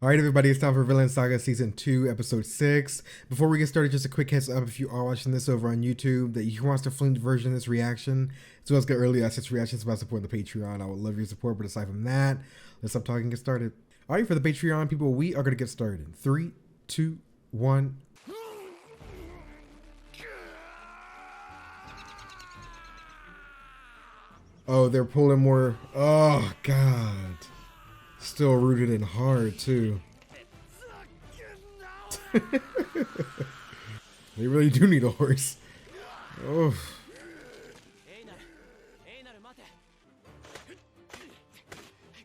All right, everybody, it's time for Vinland Saga Season 2, Episode 6. Before we get started, just a quick heads up if you are watching this over on YouTube that you can watch the filmed version of this reaction, as well as get early access reactions by supporting the Patreon. I would love your support, but aside from that, let's stop talking and get started. All right, for the Patreon people, we are going to get started in 3, 2, 1. Oh, they're pulling more. Oh, God. Still rooted in hard, too. They really do need a horse. Oh.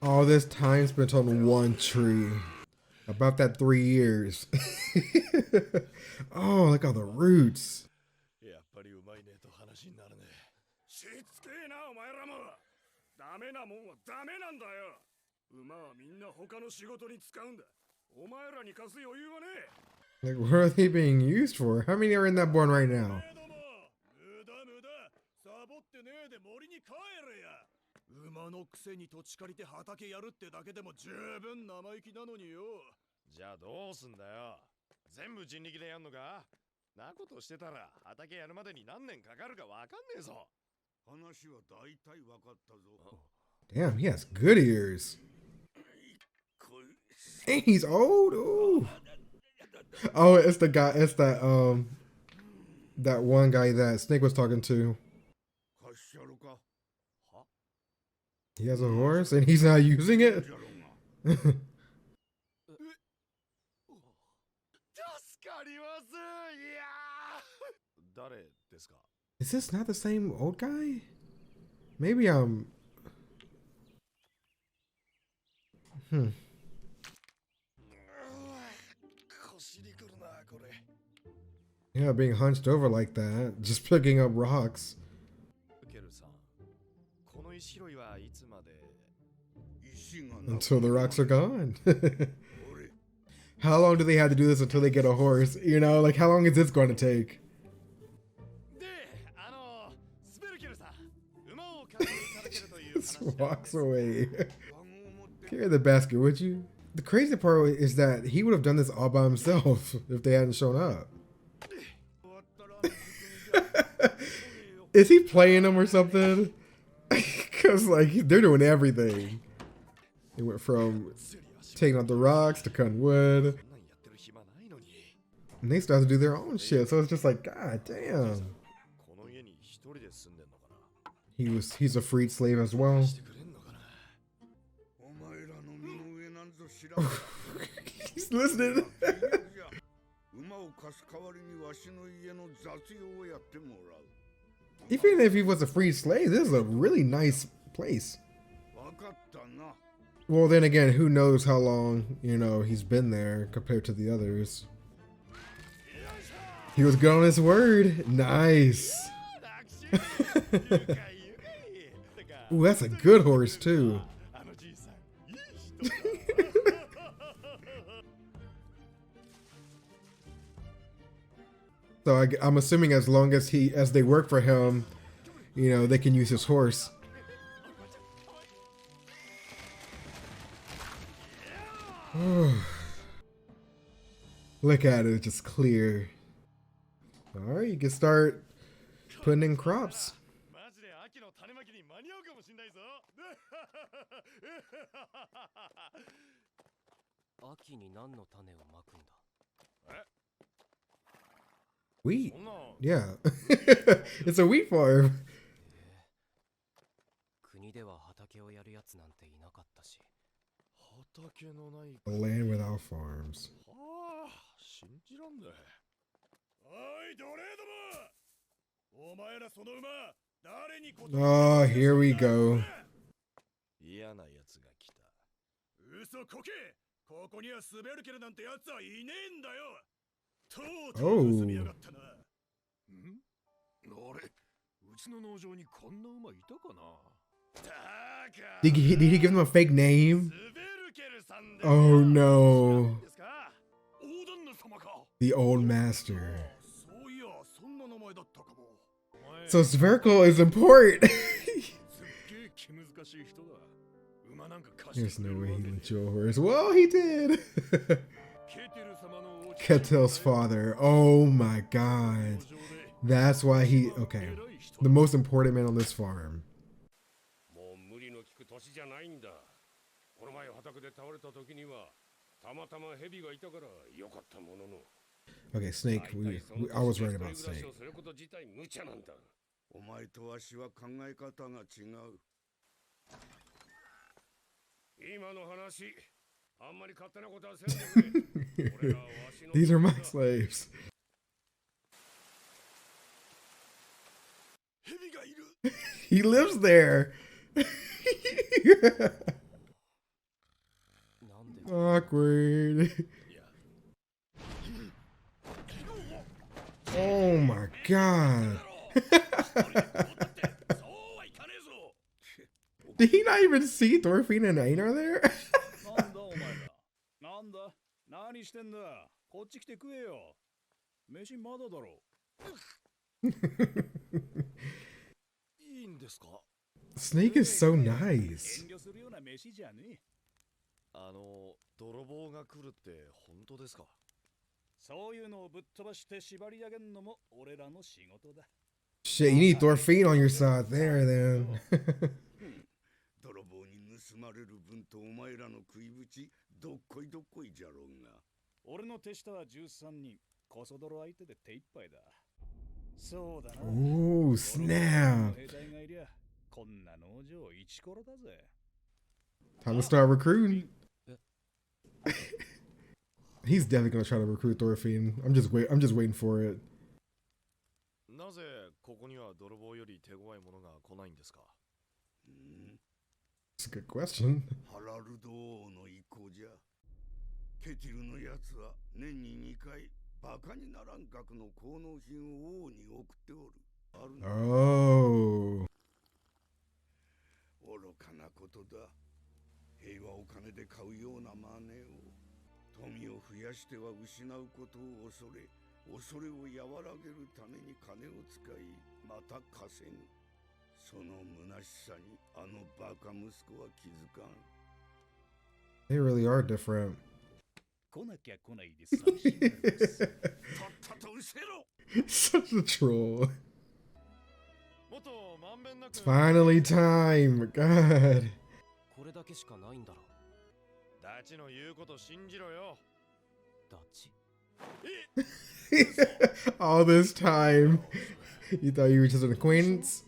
All this time spent on one tree. About that 3 years. Oh, look at all the roots. Like, what are they being used for? How many are in that barn right now? Damn, he has good ears. And he's old. Ooh. Oh, it's the guy. It's that one guy that Snake was talking to. He has a horse and he's not using it. Is this not the same old guy? Maybe I'm. Yeah, being hunched over like that, just picking up rocks. Until the rocks are gone. How long do they have to do this until they get a horse? You know, like how long is this going to take? Just walks away. Carry the basket, would you? The crazy part is that he would have done this all by himself if they hadn't shown up. Is he playing them or something? Because like they're doing everything. They went from taking out the rocks to cutting wood. And they still have to do their own shit. So it's just like, God damn. He's a freed slave as well. He's listening. Even if he was a freed slave, this is a really nice place. Well, then again, who knows how long, you know, he's been there compared to the others. He was good on his word. Nice. Ooh, that's a good horse, too. So I'm assuming as long as they work for him, you know, they can use his horse. Look at it, it's just clear. All right, you can start putting in crops. Wheat? Yeah. It's a wheat farm. A land without farms. Oh, here we go. Oh. Did he give him a fake name? Oh no. The old master. So spherical is important. There's no way he let you over. Well, he did. Ketel's father. Oh my god. That's why he... Okay. The most important man on this farm. Okay, Snake. I was right about Snake. These are my slaves. He lives there. Awkward. Oh my god. Did he not even see Thorfinn and Einar there? Snake is so nice. Shit, you need Thorfinn on your side there, then. Oh, snap. Time to start recruiting. He's definitely gonna try to recruit Thorfinn. I'm just waiting for it. It's a good question. Oh. They really are different. Such a troll. It's finally time. God. All this time. You thought you were just an acquaintance?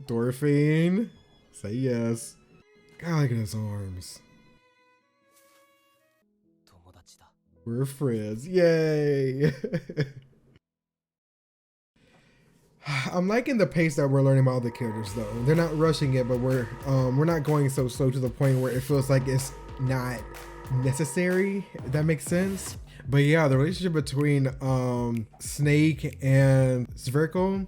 Thorfinn? Say yes. God, look at his arms. We're friends. Yay! I'm liking the pace that we're learning about the characters, though. They're not rushing it, but we're not going so slow to the point where it feels like it's not necessary. If that makes sense. But yeah, the relationship between Snake and Sverkel,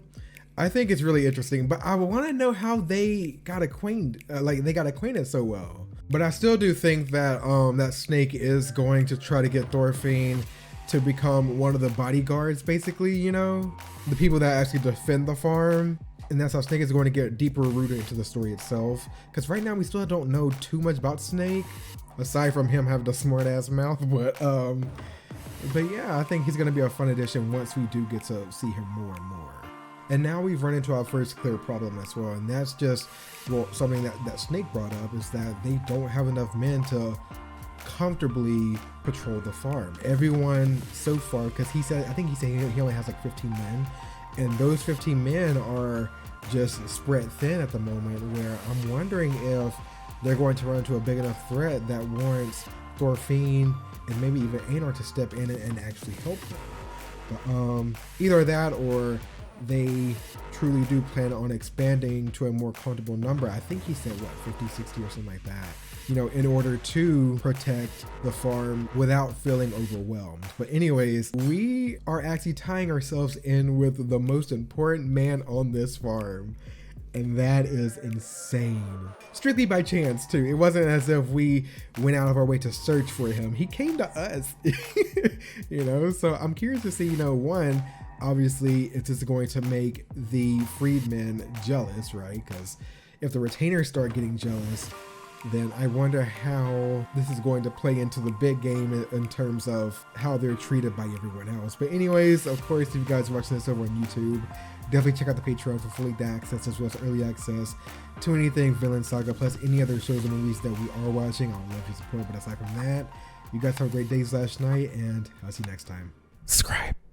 I think it's really interesting. But I want to know how they got acquainted, so well. But I still do think that that Snake is going to try to get Thorfinn to become one of the bodyguards, basically, you know, the people that actually defend the farm. And that's how Snake is going to get deeper rooted into the story itself. Because right now we still don't know too much about Snake, aside from him having the smart ass mouth. But yeah, I think he's going to be a fun addition once we do get to see him more and more. And now we've run into our first clear problem as well. And that's just, well, something that Snake brought up is that they don't have enough men to comfortably patrol the farm. Everyone so far, because I think he said he only has like 15 men. And those 15 men are just spread thin at the moment, where I'm wondering if they're going to run into a big enough threat that warrants Thorfinn and maybe even Einar to step in and actually help them. But either that or they truly do plan on expanding to a more comfortable number. I think he said, what, 50, 60 or something like that, you know, in order to protect the farm without feeling overwhelmed. But anyways, we are actually tying ourselves in with the most important man on this farm. And that is insane. Strictly by chance too. It wasn't as if we went out of our way to search for him. He came to us, you know? So I'm curious to see, you know, one, obviously it's just going to make the freedmen jealous, right? Because if the retainers start getting jealous, then I wonder how this is going to play into the big game in terms of how they're treated by everyone else. But anyways, of course, if you guys are watching this over on YouTube, definitely check out the Patreon for fully access as well as early access to anything Vinland Saga, plus any other shows and movies that we are watching. I would love your support, but aside from that, you guys have a great day / night, and I'll see you next time. Subscribe.